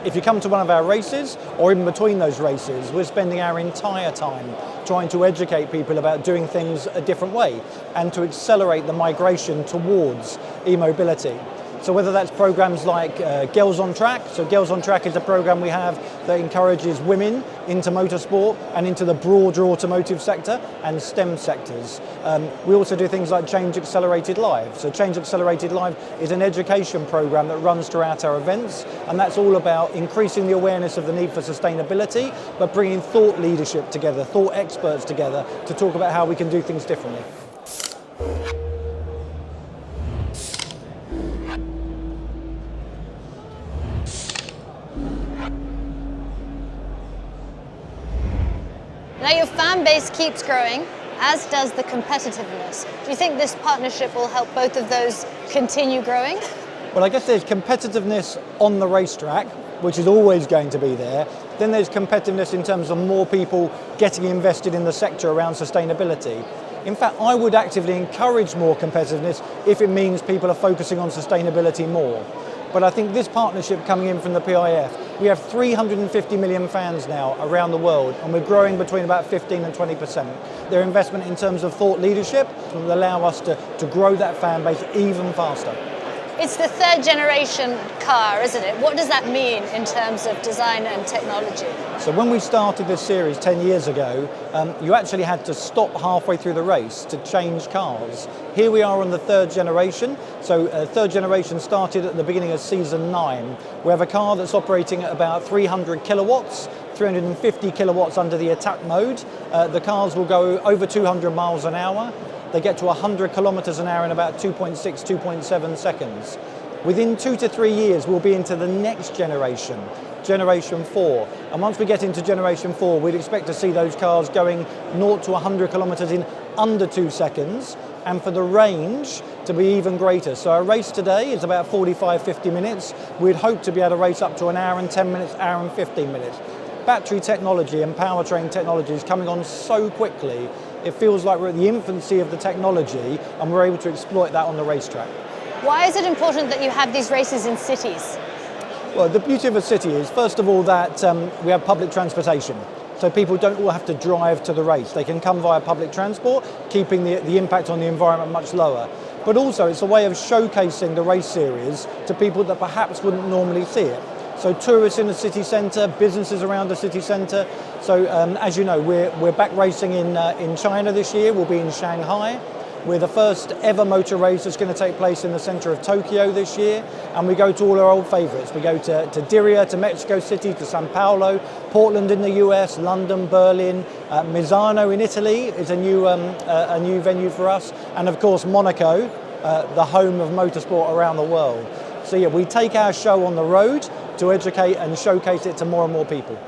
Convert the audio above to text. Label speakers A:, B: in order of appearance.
A: if you come to one of our races, or even between those races, we're spending our entire time trying to educate people about doing things a different way and to accelerate the migration towards e-mobility. So whether that's programs like Girls on Track, so Girls on Track is a program we have that encourages women into motorsport and into the broader automotive sector and STEM sectors. We also do things like Change Accelerated Live. So Change Accelerated Live is an education program that runs throughout our events, and that's all about increasing the awareness of the need for sustainability, but bringing thought leadership together, thought experts together to talk about how we can do things differently.
B: Now your fan base keeps growing, as does the competitiveness. Do you think this partnership will help both of those continue growing?
A: Well, I guess there's competitiveness on the racetrack, which is always going to be there. Then there's competitiveness in terms of more people getting invested in the sector around sustainability. In fact, I would actively encourage more competitiveness if it means people are focusing on sustainability more. But I think this partnership coming in from the PIF, we have 350 million fans now around the world, and we're growing between about 15 and 20%. Their investment in terms of thought leadership will allow us to grow that fan base even faster.
B: It's the third generation car, isn't it? What does that mean in terms of design and technology?
A: So when we started this series 10 years ago, you actually had to stop halfway through the race to change cars. Here we are on the third generation. So third generation started at the beginning of season 9. We have a car that's operating at about 300 kilowatts, 350 kilowatts under the attack mode. The cars will go over 200 miles an hour. They get to 100 kilometers an hour in about 2.6, 2.7 seconds. Within 2 to 3 years, we'll be into the next generation, Generation 4. And once we get into Generation 4, we'd expect to see those cars going 0 to 100 kilometers in under 2 seconds, and for the range to be even greater. So our race today is about 45, 50 minutes. We'd hope to be able to race up to an hour and 10 minutes, hour and 15 minutes. Battery technology and powertrain technology is coming on so quickly. It feels like we're at the infancy of the technology and we're able to exploit that on the racetrack.
B: Why is it important that you have these races in cities?
A: Well, the beauty of a city is, first of all, that we have public transportation. So people don't all have to drive to the race. They can come via public transport, keeping the impact on the environment much lower. But also it's a way of showcasing the race series to people that perhaps wouldn't normally see it. So tourists in the city centre, businesses around the city centre. So as you know, we're back racing in China this year. We'll be in Shanghai. We're the first ever motor race that's going to take place in the centre of Tokyo this year. And we go to all our old favourites. We go to Diriyah, to Mexico City, to Sao Paulo, Portland in the US, London, Berlin, Misano in Italy is a new venue for us. And of course Monaco, the home of motorsport around the world. So yeah, we take our show on the road to educate and showcase it to more and more people.